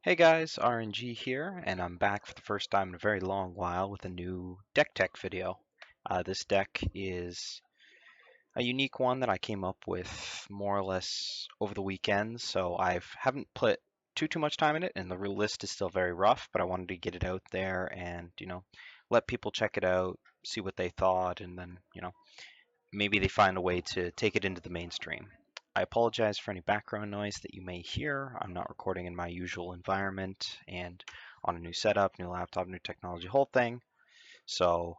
Hey guys, aReNGee here, and I'm back for the first time in a very long while with a new deck tech video. This deck is a unique one that I came up with more or less over the weekend, so I haven't put too much time in it, and the real list is still very rough, but I wanted to get it out there and, let people check it out, see what they thought, and then, maybe they find a way to take it into the mainstream. I apologize for any background noise that you may hear. I'm not recording in my usual environment and on a new setup, new laptop, new technology, whole thing. So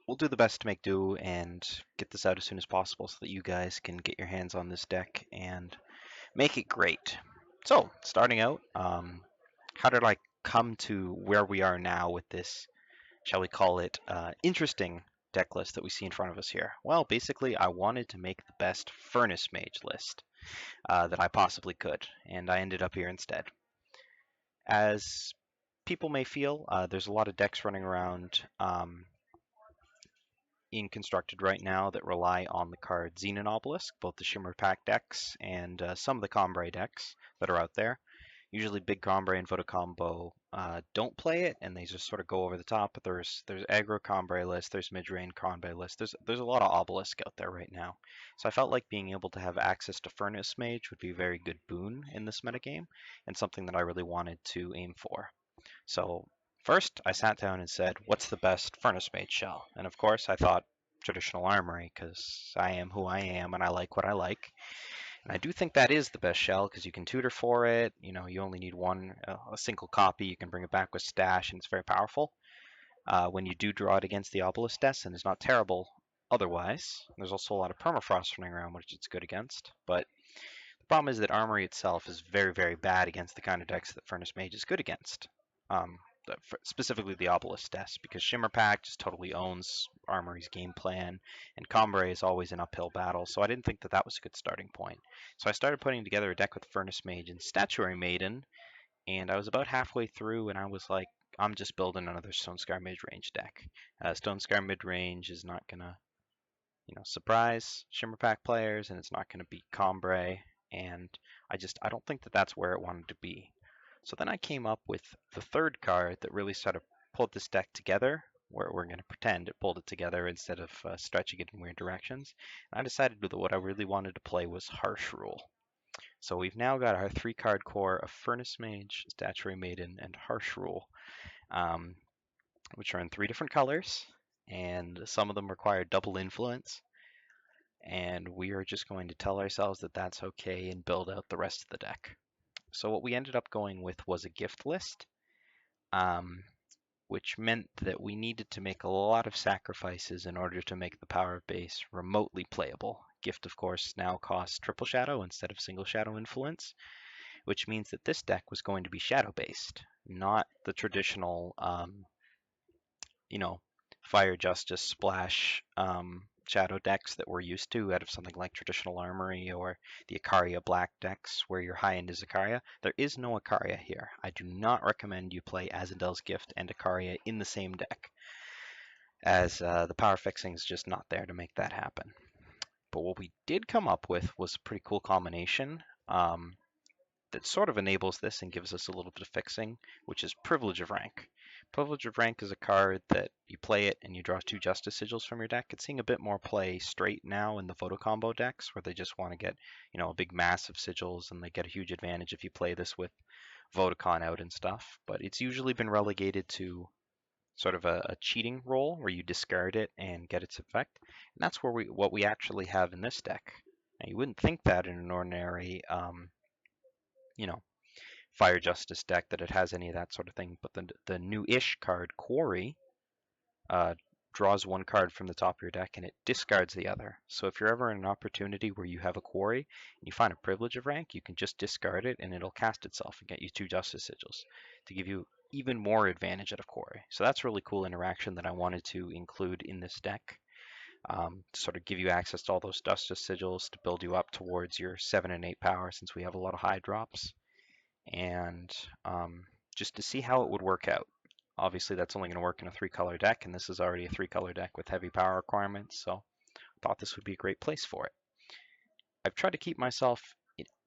we'll do the best to make do and get this out as soon as possible so that you guys can get your hands on this deck and make it great. So starting out, how did I come to where we are now with this, shall we call it, interesting deck list that we see in front of us here? Well, basically, I wanted to make the best Furnace Mage list that I possibly could, and I ended up here instead. As people may feel, there's a lot of decks running around in Constructed right now that rely on the card Xenon Obelisk, both the Shimmer Pack decks and some of the Combray decks that are out there. Usually big Combray and Voto Combo don't play it, and they just sort of go over the top. But there's aggro Combray list, there's mid-range Combray list. There's a lot of Obelisk out there right now. So I felt like being able to have access to Furnace Mage would be a very good boon in this metagame, and something that I really wanted to aim for. So first, I sat down and said, what's the best Furnace Mage shell? And of course, I thought traditional armory, because I am who I am and I like what I like. And I do think that is the best shell because you can tutor for it. You only need a single copy. You can bring it back with stash, and it's very powerful. When you do draw it against the Obelisk desk, and it's not terrible otherwise. There's also a lot of permafrost running around, which it's good against. But the problem is that armory itself is very, very bad against the kind of decks that Furnace Mage is good against. Um, Specifically the Obelisk desk, because Shimmer Pack just totally owns Armory's game plan, and Combray is always an uphill battle, so I didn't think that that was a good starting point. So I started putting together a deck with Furnace Mage and Statuary Maiden, and I was about halfway through, and I was like, I'm just building another Stonescar mid-range deck. Stonescar mid-range is not gonna, surprise Shimmer Pack players, and it's not gonna beat Combray, and I don't think that that's where it wanted to be. So then I came up with the third card that really sort of pulled this deck together, where we're going to pretend it pulled it together instead of stretching it in weird directions. And I decided that what I really wanted to play was Harsh Rule. So we've now got our 3-card core of Furnace Mage, Statuary Maiden, and Harsh Rule, um, which are in 3 different colors, and some of them require double influence. And we are just going to tell ourselves that that's okay and build out the rest of the deck. So what we ended up going with was a gift list, um, which meant that we needed to make a lot of sacrifices in order to make the power base remotely playable. Gift, of course, now costs triple shadow instead of single shadow influence, which means that this deck was going to be shadow based, not the traditional, Fire Justice splash shadow decks that we're used to out of something like traditional armory or the Ikaria black decks where your high end is Ikaria. There is no Ikaria here. I do not recommend you play Azindel's Gift and Ikaria in the same deck, as the power fixing is just not there to make that happen. But what we did come up with was a pretty cool combination that sort of enables this and gives us a little bit of fixing, which is Privilege of Rank. Privilege of Rank is a card that you play it and you draw 2 Justice Sigils from your deck. It's seeing a bit more play straight now in the Voto Combo decks, where they just want to get, a big mass of Sigils, and they get a huge advantage if you play this with Votocon out and stuff. But it's usually been relegated to sort of a cheating role where you discard it and get its effect. And that's what we actually have in this deck. Now, you wouldn't think that in an ordinary Fire Justice deck that it has any of that sort of thing. But the new-ish card, Quarry, draws 1 card from the top of your deck and it discards the other. So if you're ever in an opportunity where you have a Quarry and you find a Privilege of Rank, you can just discard it and it'll cast itself and get you 2 Justice Sigils to give you even more advantage out of Quarry. So that's a really cool interaction that I wanted to include in this deck. To sort of give you access to all those Justice Sigils to build you up towards your 7 and 8 power, since we have a lot of high drops, and just to see how it would work out. Obviously, that's only going to work in a 3-color deck, and this is already a 3-color deck with heavy power requirements, so I thought this would be a great place for it. I've tried to keep myself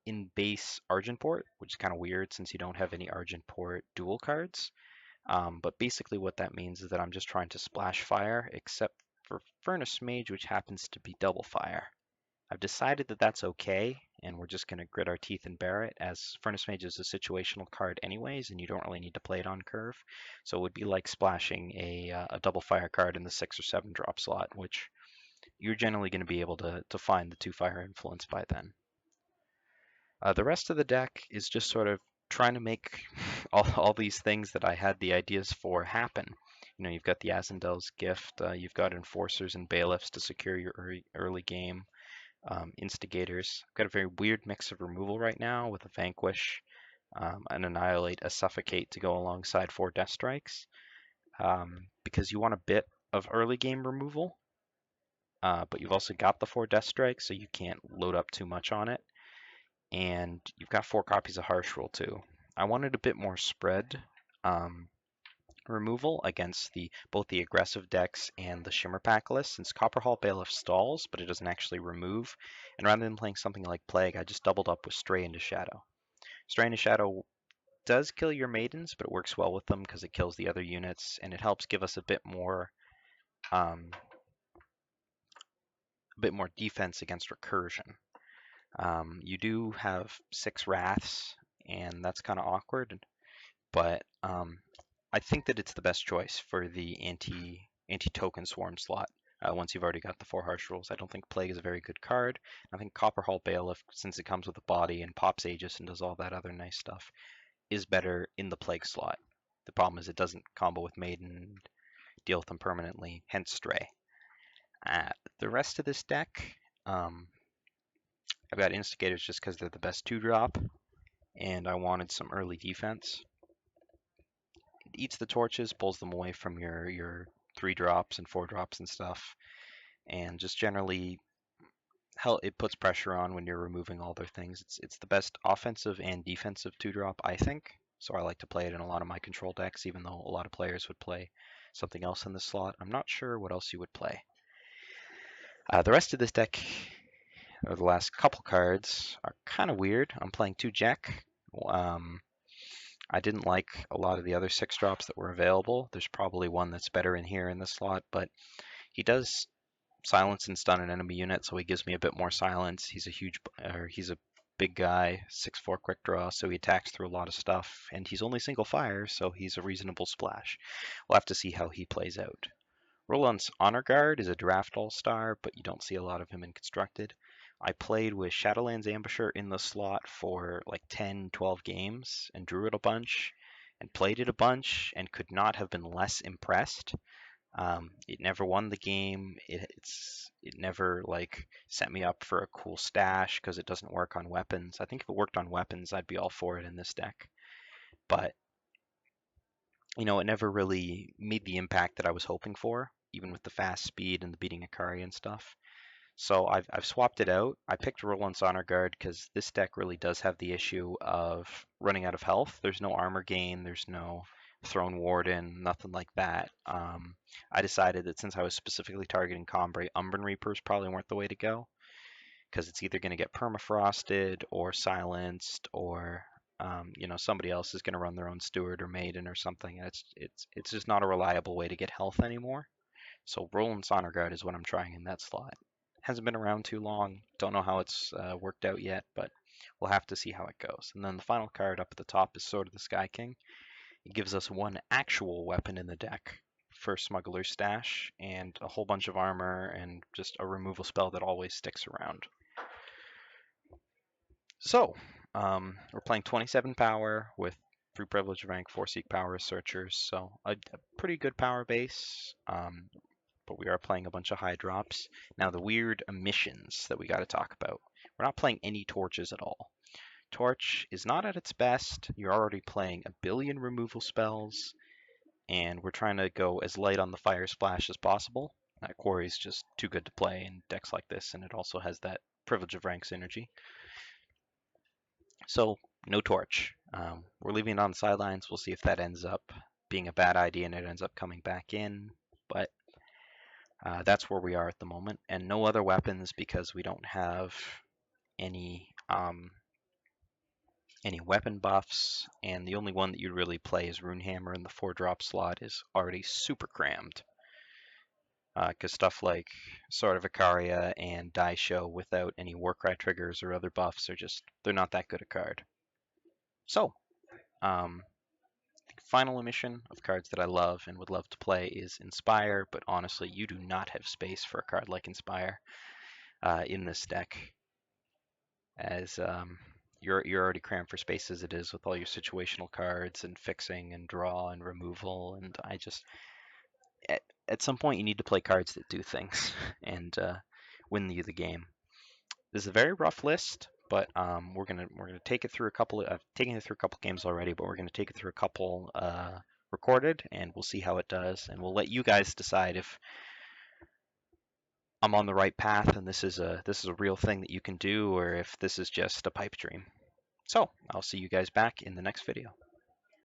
in base Argenport, which is kind of weird since you don't have any Argenport dual cards. But basically what that means is that I'm just trying to splash fire, except for Furnace Mage, which happens to be double fire. I've decided that that's okay, and we're just going to grit our teeth and bear it, as Furnace Mage is a situational card anyways, and you don't really need to play it on curve. So it would be like splashing a double fire card in the 6 or 7 drop slot, which you're generally going to be able to find the 2 fire influence by then. The rest of the deck is just sort of trying to make all these things that I had the ideas for happen. You know, you've got the Azindel's Gift, you've got Enforcers and Bailiffs to secure your early game, Instigators. I've got a very weird mix of removal right now with a Vanquish, an Annihilate, a Suffocate to go alongside 4 Deathstrikes, because you want a bit of early game removal, but you've also got the 4 Deathstrikes, so you can't load up too much on it. And you've got 4 copies of Harsh Rule too. I wanted a bit more spread removal against both the aggressive decks and the Shimmer Pack list, since Copperhall Bailiff stalls, but it doesn't actually remove. And rather than playing something like Plague, I just doubled up with Stray into Shadow. Stray into Shadow does kill your Maidens, but it works well with them because it kills the other units, and it helps give us a bit more defense against recursion. You do have 6 Wraths, and that's kind of awkward, but I think that it's the best choice for the anti-token swarm slot. Once you've already got the 4 harsh rules, I don't think Plague is a very good card. I think Copperhall Bailiff, since it comes with a body and pops Aegis and does all that other nice stuff, is better in the Plague slot. The problem is it doesn't combo with Maiden and deal with them permanently, hence Stray. The rest of this deck, I've got Instigators just because they're the best 2-drop, and I wanted some early defense. It eats the torches, pulls them away from your 3 drops and 4 drops and stuff, and just generally it puts pressure on when you're removing all their things. It's the best offensive and defensive 2-drop, I think. So I like to play it in a lot of my control decks, even though a lot of players would play something else in the slot. I'm not sure what else you would play. The rest of this deck, or the last couple cards, are kind of weird. I'm playing 2 Jekk. I didn't like a lot of the other 6 drops that were available. There's probably one that's better in here in this slot, but he does silence and stun an enemy unit, so he gives me a bit more silence. He's a big guy, 6/4 quick draw, so he attacks through a lot of stuff, and he's only single fire, so he's a reasonable splash. We'll have to see how he plays out. Rolant's Honor Guard is a draft all-star, but you don't see a lot of him in Constructed. I played with Shadowlands Ambusher in the slot for like 10, 12 games and drew it a bunch and played it a bunch and could not have been less impressed. It never won the game. It never like set me up for a cool stash because it doesn't work on weapons. I think if it worked on weapons, I'd be all for it in this deck. But you know, it never really made the impact that I was hoping for, even with the fast speed and the beating Akari and stuff. So I've swapped it out. I picked Rolant's Honor Guard because this deck really does have the issue of running out of health. There's no armor gain, there's no Throne Warden, nothing like that. I decided that since I was specifically targeting Combray, Umbran Reapers probably weren't the way to go, because it's either going to get permafrosted or silenced, or you know, somebody else is going to run their own Steward or Maiden or something. It's just not a reliable way to get health anymore. So Rolant's Honor Guard is what I'm trying in that slot. Hasn't been around too long. Don't know how it's worked out yet, but we'll have to see how it goes. And then the final card up at the top is Sword of the Sky King. It gives us 1 actual weapon in the deck for Smuggler stash, and a whole bunch of armor, and just a removal spell that always sticks around. So, we're playing 27 power with 3 privilege rank, 4 seek power searchers, so a pretty good power base. But we are playing a bunch of high drops. Now the weird omissions that we got to talk about. We're not playing any torches at all. Torch is not at its best. You're already playing a billion removal spells, and we're trying to go as light on the fire splash as possible. Quarry is just too good to play in decks like this, and it also has that privilege of rank synergy. So no torch. We're leaving it on the sidelines. We'll see if that ends up being a bad idea and it ends up coming back in, but that's where we are at the moment, and no other weapons because we don't have any any weapon buffs, and the only one that you really play is Runehammer, and the 4-drop slot is already super crammed. Because stuff like Sword of Icaria and Daisho without any Warcry triggers or other buffs are just, they're not that good a card. So, final emission of cards that I love and would love to play is Inspire, but honestly, you do not have space for a card like Inspire in this deck, as you're already crammed for space as it is with all your situational cards and fixing and draw and removal, and I just at some point you need to play cards that do things and win you the game. This is a very rough list, but we're gonna take it through a couple. Taking it through a couple games already, but we're gonna take it through a couple recorded, and we'll see how it does, and we'll let you guys decide if I'm on the right path and this is a real thing that you can do, or if this is just a pipe dream. So I'll see you guys back in the next video.